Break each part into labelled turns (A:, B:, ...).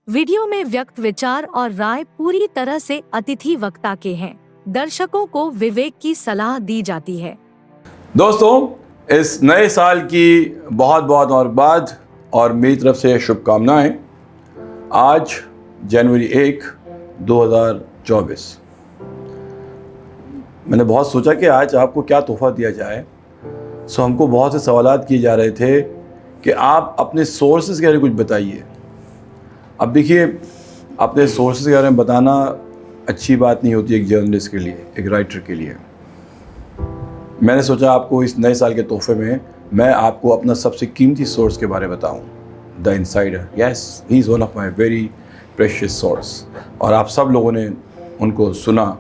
A: Video में व्यक्त विचार और राय पूरी तरह से अतिथि वक्ता के हैं। दर्शकों को विवेक की सलाह दी जाती है।
B: दोस्तों, इस नए साल की बहुत बहुत मुबारकबाद और मेरी तरफ से शुभकामनाएं। आज जनवरी 1, 2024। मैंने बहुत सोचा कि आज आपको क्या तोहफा दिया जाए। हमको बहुत से सवालात किए जा रहे थे कि आप अपने सोर्सेज के बारे में कुछ बताइए। अब देखिए, अपने सोर्सेज के बारे में बताना अच्छी बात नहीं होती एक जर्नलिस्ट के लिए, एक राइटर के लिए। मैंने सोचा आपको इस नए साल के तोहफे में मैं आपको अपना सबसे कीमती सोर्स के बारे में बताऊं, the insider. Yes, he is one of my very precious source. और आप सब लोगों ने उनको सुना,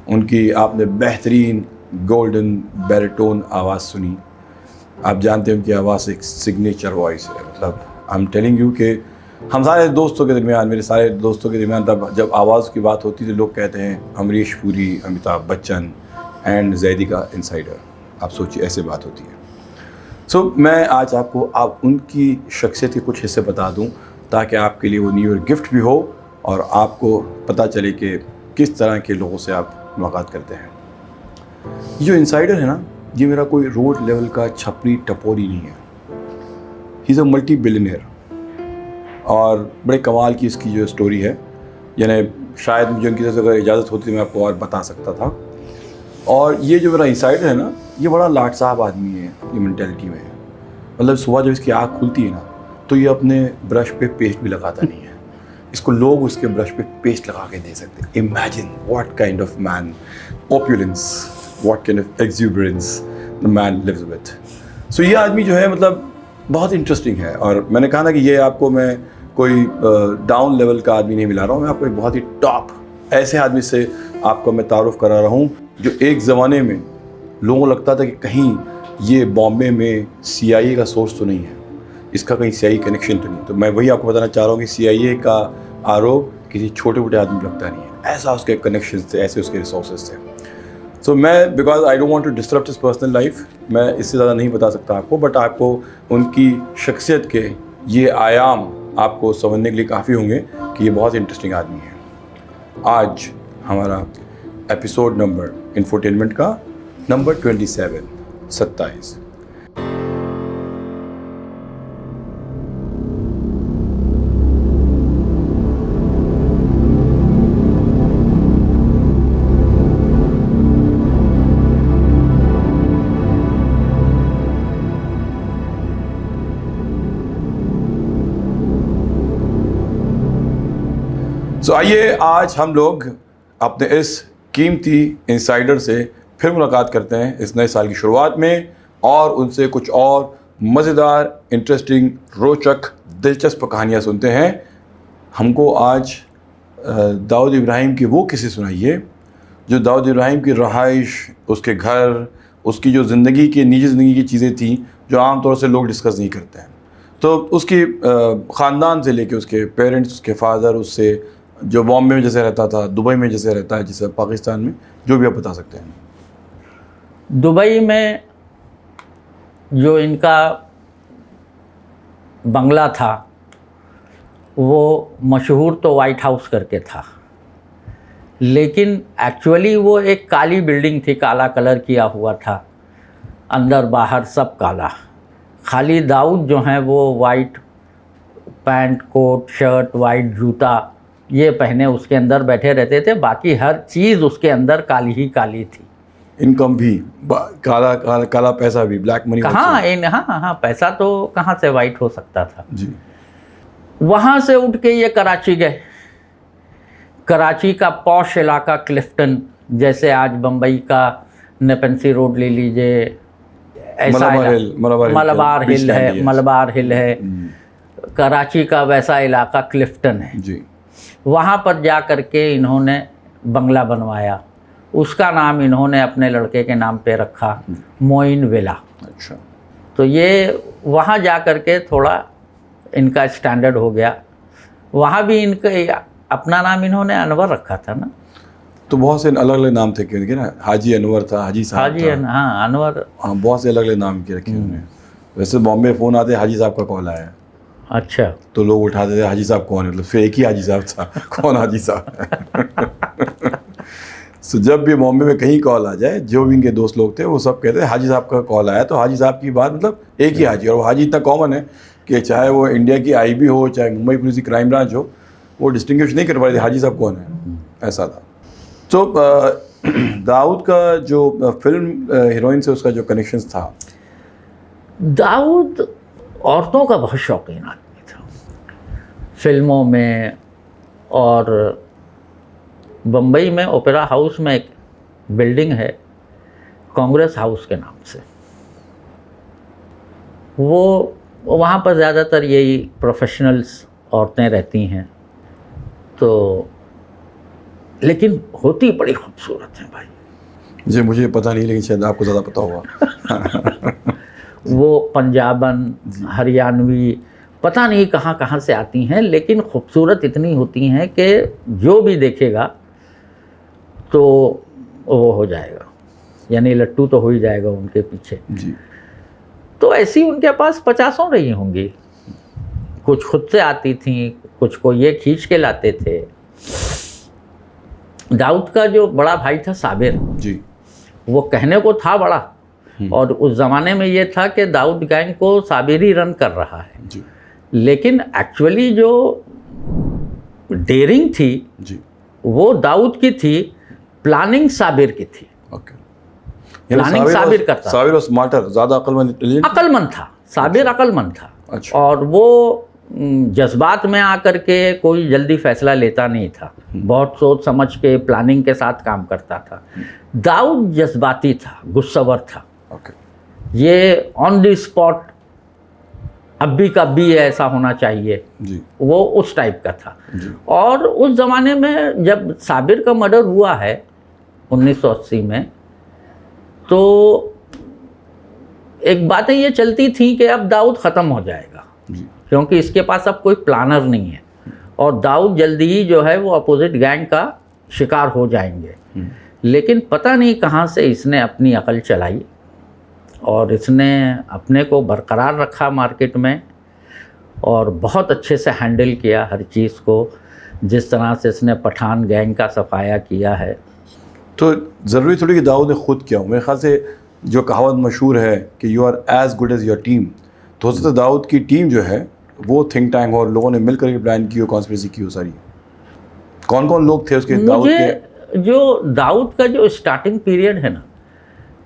B: उनकी आपने बेहतरीन गोल्डन बैरिटोन आवाज़ सुनी। आप जानते हैं उनकी आवाज़ एक सिग्नेचर वॉइस है। मतलब आई एम टेलिंग यू कि हम सारे दोस्तों के दरमियान, मेरे सारे दोस्तों के दरमियान तब जब आवाज़ की बात होती है तो लोग कहते हैं अमरीश पुरी, अमिताभ बच्चन एंड जैदी का इनसाइडर। आप सोचिए, ऐसे बात होती है। मैं आज आपको उनकी शख्सियत के कुछ हिस्से बता दूं ताकि आपके लिए वो न्यू ईयर गिफ्ट भी हो और आपको पता चले कि किस तरह के लोगों से आप मुलाकात करते हैं। ये जो इनसाइडर है ना, ये मेरा कोई रोड लेवल का छपरी टपोरी नहीं है। He is a multi billionaire और बड़े कमाल की इसकी जो स्टोरी है, यानी शायद मुझे उनकी तरफ से अगर इजाज़त होती तो मैं आपको और बता सकता था। और ये जो मेरा इनसाइडर है ना, ये बड़ा लाट साहब आदमी है अपनी मेंटेलिटी में। मतलब सुबह जब इसकी आँख खुलती है ना तो ये अपने ब्रश पे पेस्ट भी लगाता नहीं है। इसको लोग उसके ब्रश पे पेस्ट लगा के दे सकते हैं। Imagine what kind of man, opulence, what kind of exuberance the man lives with. ये आदमी जो है मतलब बहुत इंटरेस्टिंग है। और मैंने कहा ना कि ये आपको मैं कोई डाउन लेवल का आदमी नहीं मिला रहा हूँ, मैं आपको एक बहुत ही टॉप ऐसे आदमी से आपको मैं तारुफ करा रहा हूँ जो एक ज़माने में लोगों को लगता था कि कहीं ये बॉम्बे में CIA का सोर्स तो नहीं है, इसका कहीं CIA कनेक्शन तो नहीं। तो मैं वही आपको बताना चाह रहा हूँ कि CIA का आरोप किसी छोटे मोटे आदमी को लगता नहीं है। ऐसा उसके कनेक्शन थे, ऐसे उसके रिसोर्सेज थे। मैं because I don't want to disturb his personal life, मैं इससे ज़्यादा नहीं बता सकता आपको, बट आपको उनकी शख्सियत के ये आयाम आपको समझने के लिए काफ़ी होंगे कि ये बहुत इंटरेस्टिंग आदमी है। आज हमारा एपिसोड नंबर इंफोटेनमेंट का नंबर 27। आइए आज हम लोग अपने इस कीमती इनसाइडर से फिर मुलाकात करते हैं इस नए साल की शुरुआत में, और उनसे कुछ और मज़ेदार, इंटरेस्टिंग, रोचक, दिलचस्प कहानियाँ सुनते हैं। हमको आज दाऊद इब्राहिम की वो किस्से सुनाइए जो दाऊद इब्राहिम की रहाइश, उसके घर, उसकी जो ज़िंदगी की निजी ज़िंदगी की चीज़ें थी जो आम तौर से लोग डिस्कस नहीं करते हैं। तो उसकी ख़ानदान से लेके उसके पेरेंट्स, उसके फादर, उससे जो बॉम्बे में जैसे रहता था, दुबई में जैसे रहता है, जैसे पाकिस्तान में, जो भी आप बता सकते हैं।
C: दुबई में जो इनका बंगला था वो मशहूर तो वाइट हाउस करके था, लेकिन एक्चुअली वो एक काली बिल्डिंग थी, काला कलर किया हुआ था, अंदर बाहर सब काला। खाली दाऊद जो हैं वो white pant, coat, shirt, white जूता ये पहने उसके अंदर बैठे रहते थे। बाकी हर चीज़ उसके अंदर काली ही काली थी।
B: इनकम भी काला, काला काला पैसा भी, ब्लैक मनी
C: कहाँ हाँ, पैसा तो कहाँ से वाइट हो सकता था
B: जी।
C: वहाँ से उठ के ये कराची गए। कराची का पॉश इलाका क्लिफ्टन, जैसे आज बम्बई का नेपेंसी रोड ले लीजिए, ऐसा मलबार हिल है, मलबार हिल है, कराची का वैसा इलाका क्लिफ्टन है
B: जी।
C: वहाँ पर जा कर के इन्होंने बंगला बनवाया। उसका नाम इन्होंने अपने लड़के के नाम पे रखा, मोइन विला।
B: अच्छा।
C: तो ये वहाँ जा कर के थोड़ा इनका स्टैंडर्ड हो गया। वहाँ भी इनका अपना नाम इन्होंने अनवर रखा था ना।
B: तो बहुत से अलग अलग नाम थे क्योंकि ना, हाजी अनवर था, हाजी साहब
C: हाजी
B: था।
C: हाँ, अनवर।
B: हाँ, बहुत से अलग अलग नाम के रखे उन्होंने। वैसे बॉम्बे फ़ोन आते हाजी साहब का कॉल आया।
C: अच्छा।
B: तो लोग उठाते थे हाजी साहब कौन है, मतलब फिर एक ही हाजी साहब था, कौन हाजी साहब। सो जब भी बॉम्बे में कहीं कॉल आ जाए, जो भी इनके दोस्त लोग थे वो सब कहते हैं हाजी साहब का कॉल आया, तो हाजी साहब की बात मतलब एक ही हाजी, और वो हाजी इतना कॉमन है कि चाहे वो इंडिया की आईबी हो, चाहे मुंबई पुलिस की क्राइम ब्रांच हो, वो डिस्टिंग्विश नहीं कर पा रहे थे हाजी साहब कौन है, ऐसा था। तो दाऊद का जो फिल्म हीरोइन से उसका जो कनेक्शंस था,
C: दाऊद औरतों का बहुत शौकीन आदमी था फिल्मों में, और बम्बई में ओपेरा हाउस में एक बिल्डिंग है कांग्रेस हाउस के नाम से, वो वहाँ पर ज़्यादातर यही प्रोफेशनल्स औरतें रहती हैं, तो लेकिन होती बड़ी खूबसूरत हैं भाई।
B: मुझे पता नहीं, लेकिन शायद आपको ज़्यादा पता होगा।
C: वो पंजाबन, हरियाणवी, पता नहीं कहाँ कहाँ से आती हैं, लेकिन खूबसूरत इतनी होती हैं कि जो भी देखेगा तो वो हो जाएगा, यानी लट्टू तो हो ही जाएगा उनके पीछे
B: जी।
C: तो ऐसी उनके पास 50 रही होंगी, कुछ खुद से आती थी, कुछ को ये खींच के लाते थे। दाऊद का जो बड़ा भाई था साबिर
B: जी,
C: वो कहने को था बड़ा, और उस ज़माने में ये था कि दाऊद गैंग को साबिर ही रन कर रहा है
B: जी,
C: लेकिन एक्चुअली जो डेयरिंग थी
B: जी,
C: वो दाऊद की थी, प्लानिंग साबिर की थी।
B: ओके।
C: प्लानिंग साबिर करता था।
B: साबिर स्मार्टर, ज़्यादा अक्लमंद, इंटेलिजेंट,
C: अक्लमंद था साबिर, अक्लमंद था।
B: अच्छा।
C: और वो जज्बात में आकर के कोई जल्दी फैसला लेता नहीं था, बहुत सोच समझ के प्लानिंग के साथ काम करता था। दाऊद जज्बाती था, गुस्सावर था,
B: ओके।
C: ये ऑन द स्पॉट अभी का भी ऐसा होना चाहिए,
B: जी,
C: वो उस टाइप का था।
B: जी,
C: और उस ज़माने में जब साबिर का मर्डर हुआ है 1980 में, तो एक बातें ये चलती थी कि अब दाऊद ख़त्म हो जाएगा,
B: जी,
C: क्योंकि इसके पास अब कोई प्लानर नहीं है, और दाऊद जल्दी ही जो है वो अपोजिट गैंग का शिकार हो जाएंगे। लेकिन पता नहीं कहाँ से इसने अपनी अकल चलाई और इसने अपने को बरकरार रखा मार्केट में, और बहुत अच्छे से हैंडल किया हर चीज़ को, जिस तरह से इसने पठान गैंग का सफाया किया है।
B: तो ज़रूरी थोड़ी कि दाऊद ने खुद किया हो, मेरे ख्याल से जो कहावत मशहूर है कि you are as good as your team, तो हो सकता है दाऊद की टीम जो है वो थिंक टैंक हो और लोगों ने मिलकर के प्लान की हो, कॉन्स्पिरेसी की हो सारी। कौन कौन लोग थे उसके दाऊद के?
C: जो दाऊद का जो स्टार्टिंग पीरियड है ना,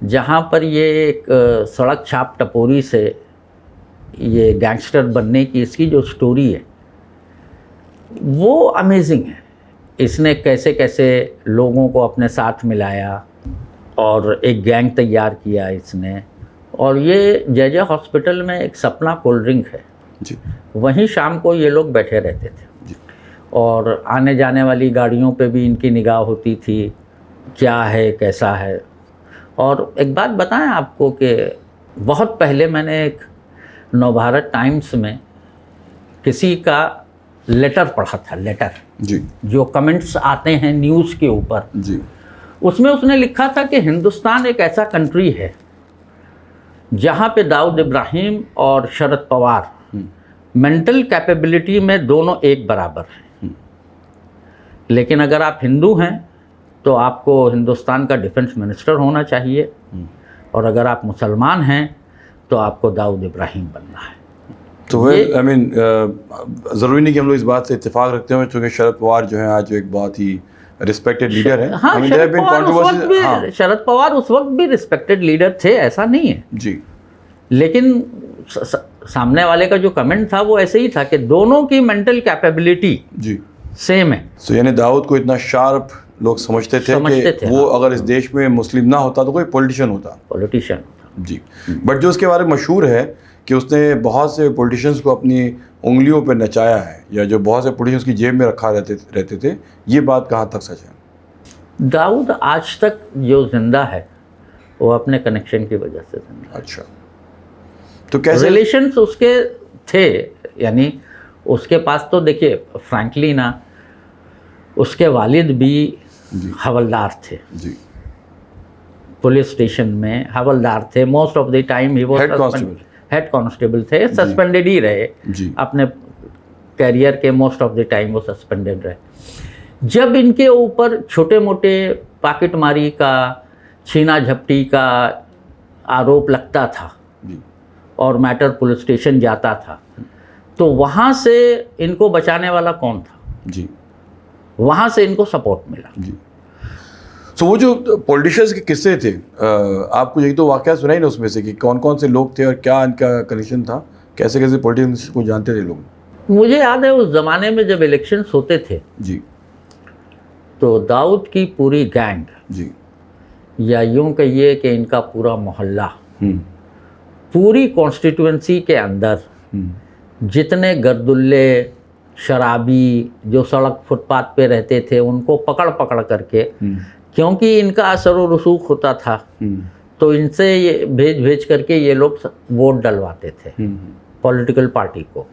C: जहाँ पर ये एक सड़क छाप टपोरी से ये गैंगस्टर बनने की इसकी जो स्टोरी है वो अमेजिंग है। इसने कैसे कैसे लोगों को अपने साथ मिलाया और एक गैंग तैयार किया इसने। और ये जय हॉस्पिटल में एक सपना कोल्ड ड्रिंक है
B: जी,
C: वहीं शाम को ये लोग बैठे रहते थे
B: जी,
C: और आने जाने वाली गाड़ियों पे भी इनकी निगाह होती थी, क्या है कैसा है। और एक बात बताएं आपको कि बहुत पहले मैंने एक नवभारत टाइम्स में किसी का लेटर पढ़ा था, लेटर
B: जी,
C: जो कमेंट्स आते हैं न्यूज़ के ऊपर,
B: जी,
C: उसमें उसने लिखा था कि हिंदुस्तान एक ऐसा कंट्री है जहाँ पे दाऊद इब्राहिम और शरद पवार मेंटल कैपेबिलिटी में दोनों एक बराबर हैं, लेकिन अगर आप हिंदू हैं तो आपको हिंदुस्तान का डिफेंस मिनिस्टर होना चाहिए, और अगर आप मुसलमान हैं तो आपको दाऊद इब्राहिम बनना है।
B: तो आई मीन ज़रूरी नहीं कि हम लोग इस बात से इत्तेफाक रखते हो, क्योंकि शरद पवार जो है आज एक बहुत ही रिस्पेक्टेड लीडर है।
C: हाँ, शरद पवार उस वक्त भी रिस्पेक्टेड लीडर थे, ऐसा नहीं है
B: जी,
C: लेकिन सामने वाले का जो कमेंट था वो ऐसे ही था कि दोनों की मेंटल कैपेबिलिटी
B: जी
C: सेम है।
B: सो यानी दाऊद को इतना शार्प लोग समझते थे कि वो अगर इस देश में मुस्लिम ना होता तो कोई पॉलिटिशियन होता। जी, बट जो उसके बारे में मशहूर है कि उसने बहुत से पॉलिटिशियंस को अपनी उंगलियों पर नचाया है, या जो बहुत से पॉलिटिशियंस की जेब में रखा रहते थे, ये बात कहाँ तक सच है?
C: दाऊद आज तक जो जिंदा है वो अपने कनेक्शन की वजह से जिंदा है।
B: अच्छा, तो कैसे
C: रिलेशंस उसके थे, यानी उसके पास तो देखिए फ्रैंकली ना, उसके वालिद भी हवलदार थे
B: जी,
C: पुलिस स्टेशन में, हवलदार थे। Most of the time he was head constable थे, सस्पेंडेड ही रहे
B: जी
C: अपने कैरियर के मोस्ट ऑफ द टाइम, वो सस्पेंडेड रहे। जब इनके ऊपर छोटे मोटे पॉकेटमारी का, छीना झपटी का आरोप लगता था
B: जी
C: और मैटर पुलिस स्टेशन जाता था, तो वहाँ से इनको बचाने वाला कौन था?
B: जी
C: वहाँ से इनको सपोर्ट मिला।
B: जी। तो वो जो पॉलिटिशियंस के किस्से थे, आपको यही तो वाकया सुनाई ना उसमें से कि कौन कौन से लोग थे और क्या इनका कनेक्शन था, कैसे कैसे पॉलिटिशियंस को जानते थे लोग?
C: मुझे याद है उस ज़माने में जब इलेक्शंस होते थे
B: जी
C: तो दाऊद की पूरी गैंग,
B: जी
C: या यूं कहिए कि इनका पूरा मोहल्ला,
B: हम्म
C: पूरी कॉन्स्टिट्यूएंसी के अंदर जितने गर्दुल्ले, शराबी जो सड़क फुटपाथ पे रहते थे, उनको पकड़ पकड़ करके, क्योंकि इनका असर व रसूख होता था, तो इनसे ये भेज भेज करके ये लोग वोट डलवाते थे पॉलिटिकल पार्टी को।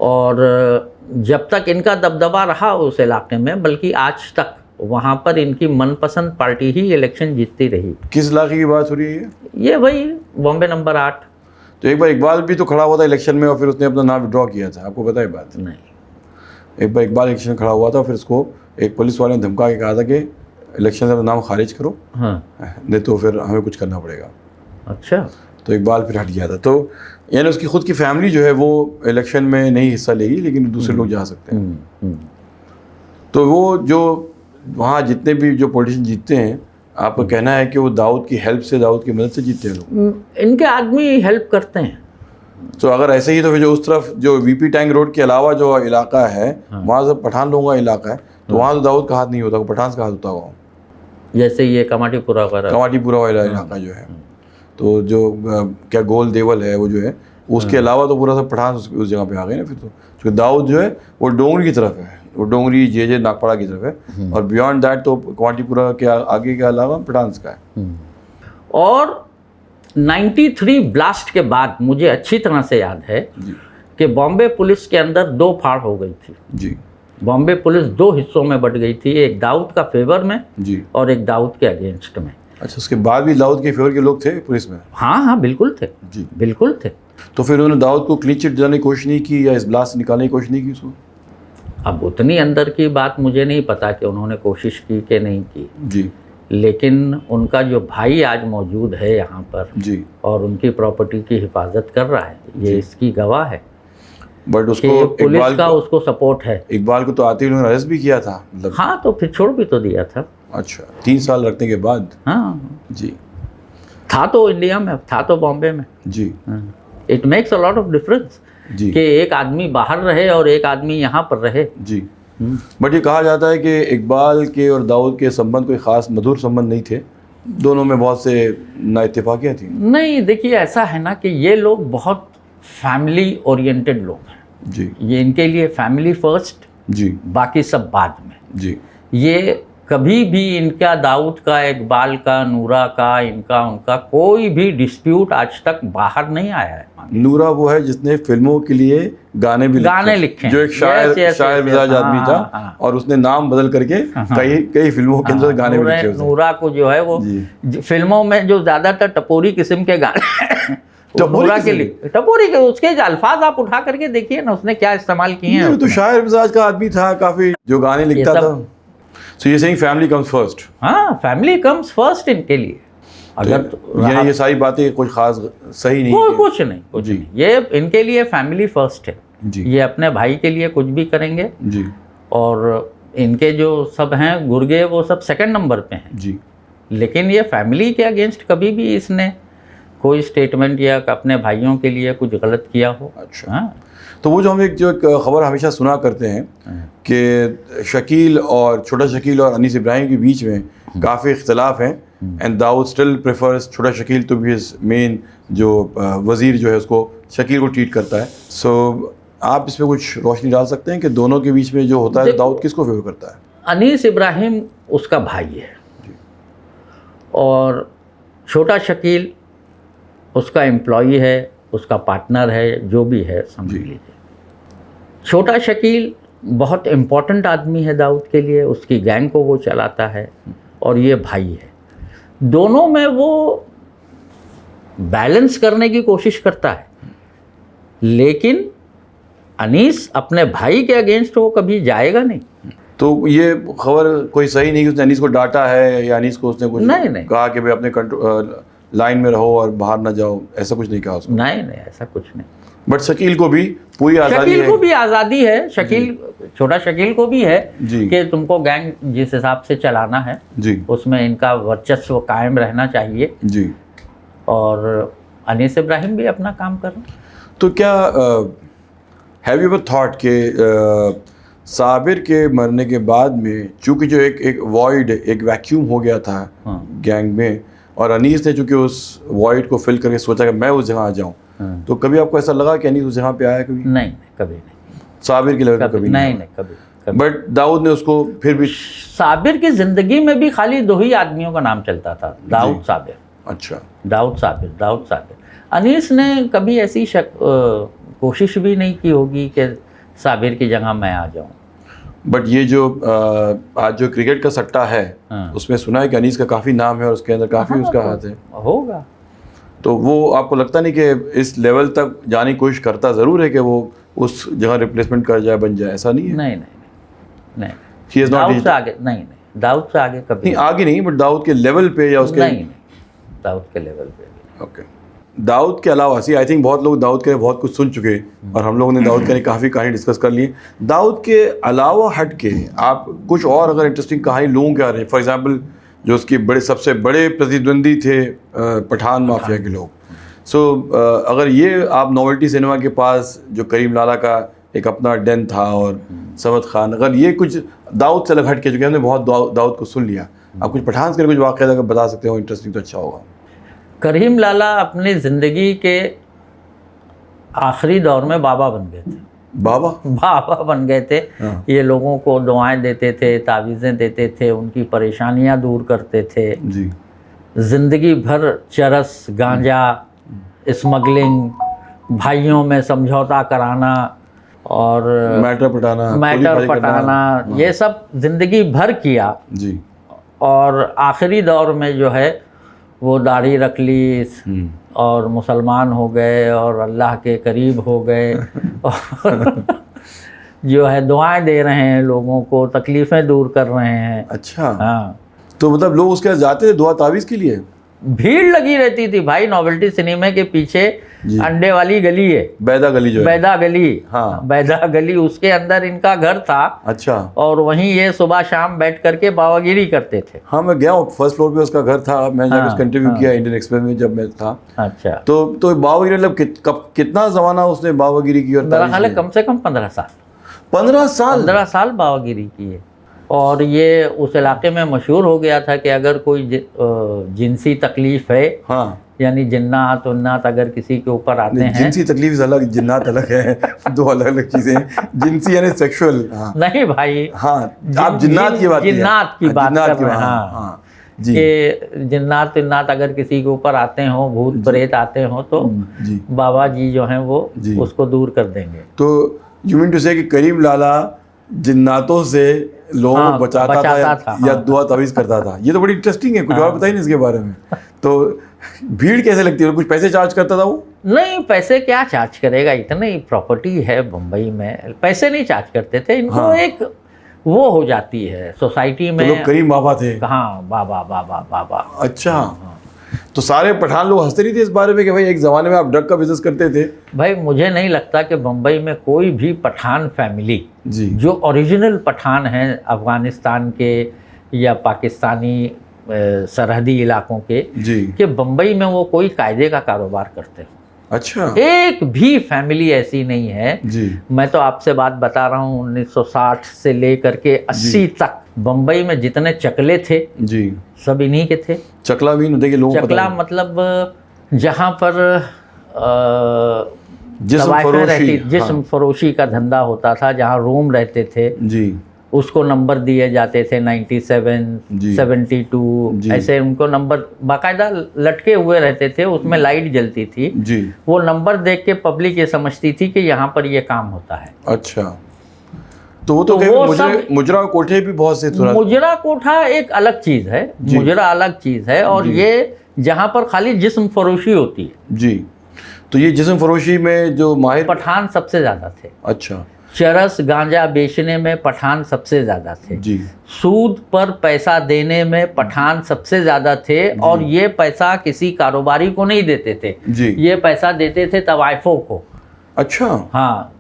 C: और जब तक इनका दबदबा रहा उस इलाके में, बल्कि आज तक वहाँ पर इनकी मनपसंद पार्टी ही इलेक्शन जीतती रही।
B: किस इलाके की बात हो रही है
C: ये भाई बॉम्बे नंबर 8।
B: तो एक बार इकबाल भी तो खड़ा हुआ था इलेक्शन में और फिर उसने अपना नाम विड्रॉ किया था, आपको पता है बात?
C: नहीं,
B: एक बार इकबाल इलेक्शन खड़ा हुआ था, फिर उसको एक पुलिस वाले ने धमका के कहा था कि इलेक्शन से अपना नाम खारिज करो,
C: हाँ,
B: नहीं तो फिर हमें कुछ करना पड़ेगा।
C: अच्छा,
B: तो इकबाल फिर हट गया था। तो यानी उसकी खुद की फैमिली जो है वो इलेक्शन में नहीं हिस्सा लेगी, लेकिन दूसरे लोग जा सकते हैं। तो वो जो वहाँ जितने भी जो पॉलिटिशियन जीतते हैं, आपका कहना है कि वो दाऊद की हेल्प से, दाऊद की मदद से जीतते हैं लोग?
C: इनके आदमी हेल्प करते हैं।
B: तो अगर ऐसे ही तो फिर जो उस तरफ जो वीपी टैंक रोड के अलावा जो इलाका है, वहाँ सब पठान लोगों का इलाका है, तो वहाँ तो दाऊद का हाथ नहीं होता, पठान का हाथ होता होगा।
C: जैसे ये कमाटीपुरा वगैरह,
B: कमाटीपुरा वाला इलाका जो है, तो जो क्या गोल देवल है वो जो है, उसके अलावा तो पूरा सब पठान उस जगह पे आ गए ना फिर तो। क्योंकि दाऊद जो है वो डोंगरी की तरफ है, वो डोंगरी जे नागपाड़ा की तरफ है, और बियॉन्ड दैट तो कमाटीपुरा के आगे के अलावा पठान का है।
C: और 93 ब्लास्ट के बाद मुझे अच्छी तरह से याद है कि बॉम्बे पुलिस के अंदर 2 फाड़ हो गई थी
B: जी।
C: बॉम्बे पुलिस 2 हिस्सों में बट गई थी, एक दाऊद का फेवर में
B: जी
C: और एक दाऊद के अगेंस्ट में।
B: अच्छा, उसके बाद भी दाऊद के फेवर के लोग थे पुलिस में?
C: हाँ हाँ, बिल्कुल थे
B: जी,
C: बिल्कुल थे।
B: तो फिर उन्होंने दाऊद को क्लीन चिट दिलाने की कोशिश नहीं की या इस ब्लास्ट से निकालने की कोशिश नहीं की उसको?
C: अब उतनी अंदर की बात मुझे नहीं पता कि उन्होंने कोशिश की कि नहीं की,
B: जी,
C: लेकिन उनका जो भाई आज मौजूद है यहाँ पर
B: जी, और
C: उनकी प्रॉपर्टी की हिफाजत कर रहा है, ये इसकी गवाह है
B: बट
C: कि
B: उसको
C: पुलिस
B: इकबाल
C: का
B: को,
C: उसको सपोर्ट है।
B: इकबाल को तो आते ही उन्होंने अरेस्ट भी किया था, मतलब?
C: हाँ, तो फिर छोड़ भी तो दिया था।
B: अच्छा, 3 साल रखने के बाद?
C: हाँ,
B: जी
C: था तो इंडिया में, था तो बॉम्बे में।
B: जी
C: it makes a lot of difference
B: जी
C: कि एक आदमी बाहर रहे और एक आदमी यहाँ पर रहे।
B: जी। बट ये कहा जाता है कि इकबाल के और दाऊद के संबंध कोई ख़ास मधुर संबंध नहीं थे, दोनों में बहुत से नाइत्तेफाकियाँ थी।
C: नहीं, देखिए ऐसा है ना कि ये लोग बहुत फैमिली ओरिएंटेड लोग हैं
B: जी
C: ये, इनके लिए फैमिली फर्स्ट,
B: जी
C: बाकी सब बाद में।
B: जी
C: ये कभी भी इनका, दाऊद का, इकबाल का, नूरा का, इनका उनका कोई भी डिस्प्यूट आज तक बाहर नहीं आया है।
B: नूरा वो है जिसने फिल्मों के लिए गाने भी
C: लिखे,
B: जो एक शायर मिजाज आदमी था,
C: हाँ।
B: और उसने नाम बदल करके कई फिल्मों के अंदर गाने भी लिखे उसने।
C: नूरा को जो है वो फिल्मों में जो ज्यादातर टपोरी किस्म के गाने नूरा के लिए, टपोरी के उसके अल्फाज आप उठा करके देखिए ना, उसने क्या इस्तेमाल किए हैं।
B: तो शायर मिजाज का आदमी था, काफी जो गाने लिखता था। So you're saying family comes first?
C: हाँ, फैमिली कम्स फर्स्ट इनके लिए। अगर
B: ये सारी बातें कुछ खास सही नहीं,
C: कुछ नहीं, ये इनके लिए फैमिली फर्स्ट है
B: जी।
C: ये अपने भाई के लिए कुछ भी करेंगे
B: जी,
C: और इनके जो सब हैं गुर्गे वो सब सेकंड नंबर पे हैं
B: जी।
C: लेकिन ये फैमिली के अगेंस्ट कभी भी इसने कोई स्टेटमेंट या अपने भाइयों के लिए कुछ गलत किया हो।
B: अच्छा,
C: हाँ,
B: तो वो जो हम एक खबर हमेशा सुना करते हैं कि शकील और छोटा शकील और अनीस इब्राहिम के बीच में काफ़ी इख्तलाफ हैं, and Dawood still prefers Chhota Shakeel to be his main, जो वज़ीर जो है उसको शकील को ट्रीट करता है। सो आप इस पर कुछ रोशनी डाल सकते हैं कि दोनों के बीच में जो होता है दाऊद किसको फेवर करता है?
C: अनीस इब्राहिम उसका भाई है और छोटा शकील उसका एम्प्लॉई है, उसका पार्टनर है, जो भी है समझ लीजिए। छोटा शकील बहुत इम्पोर्टेंट आदमी है दाऊद के लिए, उसकी गैंग को वो चलाता है और ये भाई है। दोनों में वो बैलेंस करने की कोशिश करता है, लेकिन अनीस अपने भाई के अगेंस्ट वो कभी जाएगा नहीं।
B: तो ये खबर कोई सही नहीं कि उसने अनीस को डांटा है या अनीस को उसने कुछ
C: नहीं।
B: कहा कि भाई अपने कंट्रोल लाइन में रहो और बाहर ना जाओ, ऐसा कुछ नहीं कहा उसको?
C: नहीं, ऐसा कुछ नहीं।
B: बट शकील को भी पूरी आज़ादी है।
C: शकील को भी आज़ादी है, शकील, छोटा शकील को भी है
B: जी।
C: कि तुमको गैंग जिस हिसाब से चलाना है
B: जी
C: उसमें इनका वर्चस्व कायम रहना चाहिए,
B: जी।
C: और अनीस इब्राहिम भी अपना काम कर रहे हैं।
B: तो क्या हैव यू एवर थॉट कि साबिर के मरने के बाद में चूंकि जो एक वॉइड, एक वैक्यूम हो गया था गैंग में, और अनीस ने चूंकि उस वॉइड को फिल करके सोचा कि मैं उस जगह आ जाऊं, तो कभी आपको ऐसा लगा कि अनीस उस जगह पे आया कभी?
C: नहीं, कभी नहीं।
B: साबिर के लेवल पे कभी
C: नहीं, कभी।
B: बट दाऊद ने उसको फिर भी।
C: साबिर की जिंदगी में भी खाली 2 ही आदमियों का नाम चलता था, दाऊद साबिर।
B: अच्छा।
C: दाऊद साबिर। अनीस ने कभी ऐसी कोशिश भी नहीं की होगी कि साबिर की जगह मैं आ जाऊं।
B: बट ये जो आज जो क्रिकेट का सट्टा है, उसमें सुना है कि अनीस का काफ़ी नाम है और उसके अंदर काफ़ी उसका हाथ है।
C: होगा।
B: तो वो आपको लगता नहीं कि इस लेवल तक जाने की कोशिश करता ज़रूर है कि वो उस जगह रिप्लेसमेंट कर जाए, बन जाए? ऐसा नहीं है?
C: नहीं।
B: He is not
C: दाऊद से आगे नहीं, दाऊद से आगे कभी
B: नहीं, आगे नहीं, बट दाऊद के लेवल पे या उसके
C: नहीं, दाऊद के लेवल पे।
B: ओके। दाऊद के अलावा आई थिंक बहुत लोग दाऊद के बहुत कुछ सुन चुके और हम लोगों ने दाऊद के काफ़ी कहानी डिस्कस कर ली। दाऊद के अलावा हट के आप कुछ और अगर इंटरेस्टिंग कहानी लोगों के आ रहे हैं, फॉर एग्जांपल जो उसकी सबसे बड़े प्रतिद्वंदी थे पठान माफिया के लोग, अगर ये आप नॉवेल्टी सिनेमा के पास जो करीम लाला का एक अपना डेन था और समद खान, अगर ये कुछ दाऊद से अलग हट के, जो कि हमने बहुत दाऊद को सुन लिया, आप कुछ पठान के कुछ वाक़या अगर बता सकते हो इंटरेस्टिंग तो अच्छा होगा।
C: करीम लाला अपनी ज़िंदगी के आखिरी दौर में बाबा बन गए थे। बाबा बन गए थे।
B: हाँ।
C: ये लोगों को दुआएं देते थे, तावीज़ें देते थे, उनकी परेशानियां दूर करते थे
B: जी।
C: ज़िंदगी भर चरस, गांजा, स्मगलिंग, भाइयों में समझौता कराना और मैटर पटाना, ये सब ज़िंदगी भर किया जी। और आखिरी दौर में जो है वो दाढ़ी रख ली और मुसलमान हो गए और अल्लाह के करीब हो गए और जो है दुआएं दे रहे हैं लोगों को, तकलीफ़ें दूर कर रहे हैं।
B: अच्छा।
C: हाँ,
B: तो मतलब लोग उसके जाते थे दुआ तावीज़ के लिए?
C: भीड़ लगी रहती थी भाई। नॉवेल्टी सिनेमा के पीछे अंडे वाली गली है,
B: बैदा गली जो है।
C: बैदा गली,
B: हाँ,
C: बैदा गली, उसके अंदर इनका घर था।
B: अच्छा।
C: और वहीं ये सुबह शाम बैठ करके बावागिरी करते थे।
B: हाँ, मैं गया हूँ, फर्स्ट फ्लोर पे उसका घर था। मैं जब उसका इंटरव्यू किया इंडियन एक्सप्रेस में जब मैं था।
C: अच्छा।
B: तो बावागिरी मतलब कितना ज़माना उसने बावागिरी की? और
C: मेरा ख्याल है कम से कम 15 साल।
B: 15 साल
C: बावागिरी की है। और ये उस इलाके में मशहूर हो गया था कि अगर कोई जिनसी तकलीफ है, हाँ, यानी जिन्नात उन्नात अगर किसी के ऊपर आते हैं।
B: जिनसी तकलीफ अलग, जिन्नात अलग है, दो अलग अलग चीजें हैं। जिनसी यानी सेक्सुअल। हाँ।
C: नहीं भाई,
B: हाँ, आप जिन्नात की बात
C: कर रहे हैं। हाँ जी। कि जिन्नात उन्नात अगर किसी के ऊपर आते हो, भूत प्रेत आते हो, तो बाबा जी जो हैं वो उसको दूर कर देंगे।
B: तो यू मीन टू से कि करीम लाला जिन्नातों से लोगों को बचाता था या दुआ तावीज़ करता था? ये तो बड़ी इंटरेस्टिंग है। कुछ और बताइए इसके बारे में। तो भीड़ कैसे लगती है? कुछ पैसे चार्ज करता था वो?
C: नहीं, पैसे क्या चार्ज करेगा, इतनी प्रॉपर्टी है मुंबई में, पैसे नहीं चार्ज करते थे इनको। हाँ। एक वो हो जाती है सोसाइटी में।
B: तो लोग करीम बाबा थे।
C: हाँ, बाबा।
B: अच्छा। हाँ। तो सारे पठान लोग हंसते नहीं थे इस बारे में कि भाई एक ज़माने में आप ड्रग का बिजनेस करते थे?
C: भाई मुझे नहीं लगता कि मुंबई में कोई भी पठान फैमिली जी, जो ओरिजिनल पठान हैं अफ़गानिस्तान के या पाकिस्तानी सरहदी इलाकों के जी, कि मुंबई में वो कोई कायदे का कारोबार करते हैं।
B: अच्छा।
C: एक भी फैमिली ऐसी नहीं है जी। मैं तो आपसे बात बता रहा हूँ 1960 से लेकर के 80 तक बम्बई में जितने चकले थे जी, सब इन्हीं के थे।
B: चकला भी देखिए लोग,
C: चकला मतलब जहाँ पर जिस्म फरोशी का धंधा होता था, जहाँ रूम रहते थे जी, उसको नंबर दिए जाते थे 97, 72, ऐसे उनको नंबर बाकायदा लटके हुए रहते थे, उसमें लाइट जलती थी जी। वो नंबर देख के पब्लिक ये समझती थी कि यहाँ पर ये काम होता है।
B: अच्छा। तो वो मुजरा कोठे भी बहुत से।
C: मुजरा कोठा एक अलग चीज़ है, मुजरा अलग चीज़ है। और ये जहाँ पर खाली जिस्म फरोशी होती है।
B: जी। तो ये जिस्म फरोशी में जो माहिर
C: पठान सबसे ज़्यादा थे।
B: अच्छा।
C: चरस गांजा बेचने में पठान सबसे ज़्यादा थे।
B: जी।
C: सूद पर पैसा देने में पठान सबसे ज़्यादा थे, और ये पैसा किसी कारोबारी को नहीं देते थे
B: जी।
C: ये पैसा देते थे तवाइफों को।
B: अच्छा।
C: हाँ,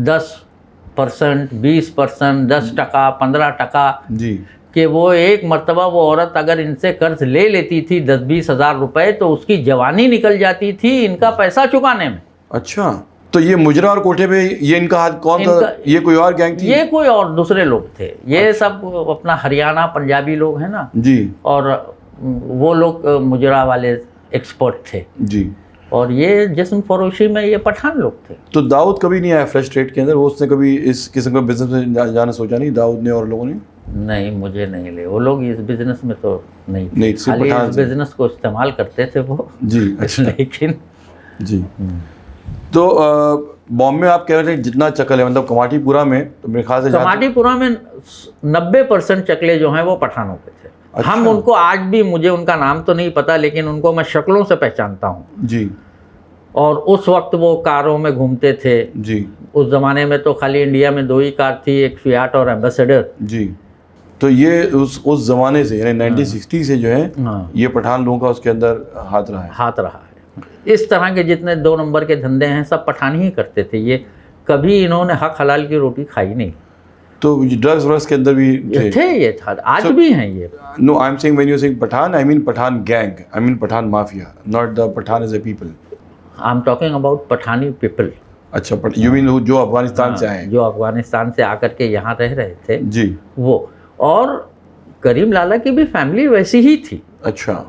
C: 10%, 20%, 10%, 15%
B: जी।
C: कि वो एक मर्तबा वो औरत अगर इनसे कर्ज ले लेती थी 10-20 हज़ार रुपए, तो उसकी जवानी निकल जाती थी इनका पैसा चुकाने में।
B: अच्छा, तो ये मुजरा और कोठे पे ये इनका हाथ कौन था? ये कोई और गैंग थी?
C: ये कोई और दूसरे लोग थे। ये सब अपना हरियाणा पंजाबी लोग हैं ना
B: जी।
C: और वो लोग मुजरा वाले एक्सपर्ट थे
B: जी।
C: और ये जिस्म फरोशी में ये पठान लोग थे।
B: तो दाऊद कभी नहीं आया फ्रेश ट्रेड के अंदर? वो उसने कभी इस किस्म का बिजनेस में जाना सोचा नहीं, दाऊद ने और लोगों ने?
C: नहीं, मुझे नहीं ले, वो लोग इस बिजनेस में तो नहीं
B: नहीं, सिर्फ
C: खाली
B: पठान
C: इस
B: थे।
C: बिजनेस को इस्तेमाल करते थे वो।
B: जी। अच्छा।
C: लेकिन
B: जी। तो बॉम्बे में आप कह रहे थे जितना चकल है, मतलब कमाटीपुरा में, तो मेरे ख्याल से
C: कमाटीपुरा में 90% चकले जो हैं वो पठानों के थे।
B: अच्छा।
C: हम उनको आज भी, मुझे उनका नाम तो नहीं पता, लेकिन उनको मैं शक्लों से पहचानता हूँ।
B: जी।
C: और उस वक्त वो कारों में घूमते थे।
B: जी।
C: उस ज़माने में तो खाली इंडिया में 2 ही कार थी, एक फियाट और एम्बेसडर।
B: जी। तो ये उस ज़माने से, यानी 1960 से जो है
C: हाँ,
B: ये पठान लोगों का उसके अंदर हाथ रहा है।
C: हाथ रहा है। इस तरह के जितने 2 नंबर के धंधे हैं सब पठान ही करते थे। ये कभी इन्होंने हक हलाल की रोटी खाई नहीं।
B: तो ड्रग्स व्रग्स के अंदर भी
C: ये था, आज भी हैं ये।
B: No, I am saying when you saying Pathan, I mean Pathan gang, I mean Pathan mafia, not the Pathan as a people.
C: I am talking about पठानी पीपल।
B: अच्छा, यू मीन जो अफगानिस्तान से आए हैं?
C: जो अफगानिस्तान से आकर के यहाँ रह रहे थे
B: जी।
C: वो। और करीम लाला की भी फैमिली वैसी ही थी।
B: अच्छा,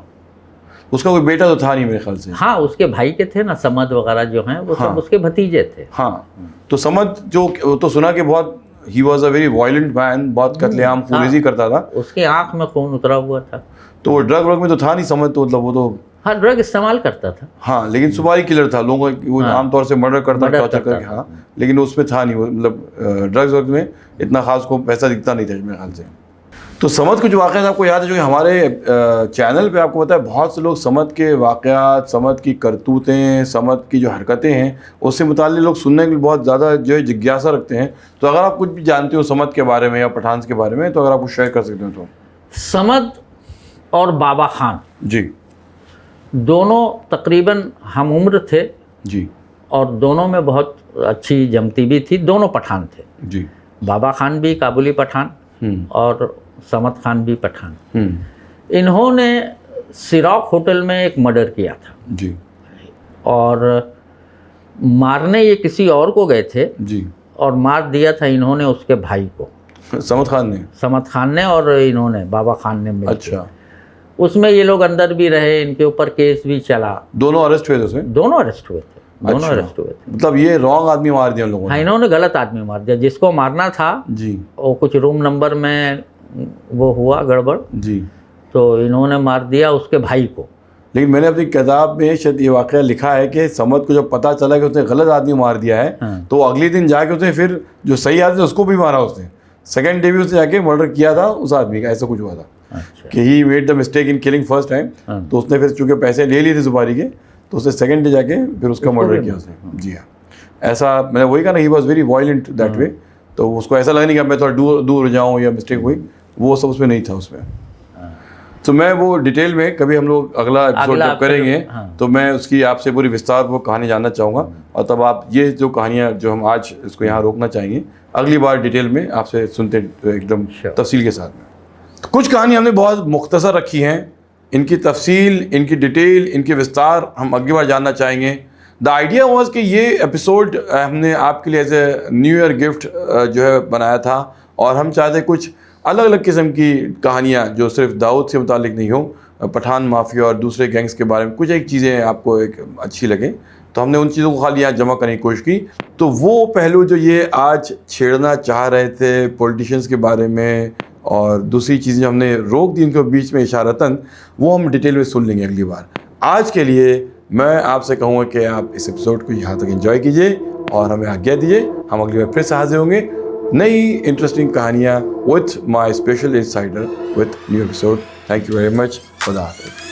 B: उसका कोई बेटा तो था नहीं मेरे ख्याल से?
C: हाँ, उसके भाई के थे ना, समद वगैरह जो हैं वो
B: हाँ।
C: सब उसके भतीजे थे।
B: हाँ। तो समद जो तो सुना कि बहुत he was a very violent man, बहुत कत्लेआम खूनेज़ी करता था।
C: उसकी आंख में खून उतरा हुआ था।
B: तो वो ड्रग वर्ग में तो था नहीं समझ, तो मतलब वो तो
C: हाँ, ड्रग इस्तेमाल करता था।
B: हाँ, लेकिन सुपारी किलर था, लोगों को वो आमतौर से मर्डर करता, टॉर्चर करके। हाँ, लेकिन उसमें था नहीं वो, मतलब ड्रग्स वर्ग में इतना खास को पैसा दिखता नहीं था मेरे ख्याल से। तो समद कुछ वाक़यात आपको याद है जो कि हमारे चैनल पे आपको पता है बहुत से लोग समद के वाक़यात, समद की करतूतें, समद की जो हरकतें हैं उससे मुताल्लिक़ लोग सुनने के लिए बहुत ज़्यादा जो है जिज्ञासा रखते हैं। तो अगर आप कुछ भी जानते हो समद के बारे में या पठान के बारे में, तो अगर आप कुछ शेयर कर सकते हो तो।
C: समद और बाबा खान
B: जी।
C: दोनों तकरीबन हम उम्र थे
B: जी।
C: और दोनों में बहुत अच्छी जमती भी थी। दोनों पठान थे।
B: जी।
C: बाबा खान भी काबुली पठान और समद खान भी पठान। इन्होंने सिरॉक होटल में एक मर्डर किया था।
B: जी।
C: और मारने ये किसी और को गए थे
B: जी।
C: और मार दिया था इन्होंने उसके भाई को,
B: समद खान ने?
C: समद खान ने और इन्होंने बाबा खान ने मिलकर।
B: अच्छा।
C: उसमें ये लोग अंदर भी रहे, इनके ऊपर केस भी चला।
B: दोनों अरेस्ट हुए थे उसमें?
C: दोनों अरेस्ट हुए थे। दोनों
B: अच्छा।
C: अरेस्ट हुए थे।
B: मतलब ये रॉन्ग आदमी मार दिया लोगों
C: हाँ,
B: ने?
C: इन्होंने गलत आदमी मार दिया। जिसको मारना था
B: जी।
C: वो कुछ रूम नंबर में वो हुआ गड़बड़,
B: जी।
C: तो इन्होंने मार दिया उसके भाई को।
B: लेकिन मैंने अपनी किताब में शायद ये वाक़या लिखा है कि समद को जब पता चला कि उसने गलत आदमी मार दिया है,
C: हाँ।
B: तो अगले दिन जाके उसने फिर जो सही आदमी उसको भी मारा उसने। सेकेंड डे भी उसने जाके मर्डर किया था उस आदमी का। ऐसा कुछ हुआ था।
C: अच्छा।
B: कि he made the mistake in killing first time.
C: हाँ।
B: तो उसने फिर चूँकि पैसे ले लिए थे सुपारी के, तो उसने सेकेंड डे जाके फिर उसका मर्डर किया उसने। जी हाँ, ऐसा मैंने वही कहा ना, he was very violent that way. तो उसको ऐसा लगा नहीं कि मैं थोड़ा दूर हो जाऊँ या मिस्टेक हुई, वो सब उसमें नहीं था उसमें। तो मैं वो डिटेल में कभी हम लोग अगला एपिसोड जब करेंगे,
C: हाँ।
B: तो मैं उसकी आपसे पूरी विस्तार वो कहानी जानना चाहूँगा। और तब आप ये जो कहानियाँ जो हम आज इसको यहाँ रोकना चाहेंगे, अगली बार डिटेल में आपसे सुनते एकदम तफसील के साथ में। तो कुछ कहानी हमने बहुत मुख्तसर रखी हैं, इनकी तफसील, इनकी डिटेल, इनकी विस्तार हम अगली बार जानना चाहेंगे। द आइडिया वॉज कि ये एपिसोड हमने आपके लिए as a new year gift जो है बनाया था, और हम चाहते कुछ अलग अलग किस्म की कहानियाँ जो सिर्फ दाऊद से मुतालिक नहीं हो, पठान माफिया और दूसरे गैंग्स के बारे में कुछ एक चीज़ें आपको एक अच्छी लगे, तो हमने उन चीज़ों को खाली यहाँ जमा करने की कोशिश की। तो वो पहलू जो ये आज छेड़ना चाह रहे थे पॉलिटिशियंस के बारे में, और दूसरी चीज़ें हमने रोक दी उनके बीच में इशारतन, वो हम डिटेल में सुन लेंगे अगली बार। आज के लिए मैं आपसे कहूँगा कि आप इस एपिसोड को यहाँ तक एंजॉय कीजिए और हमें आज्ञा दीजिए। हम अगली बार फिर से हाजिर होंगे नई इंटरेस्टिंग कहानियाँ with my special insider with new episode. Thank you very much. खुदा हाफ़िज़।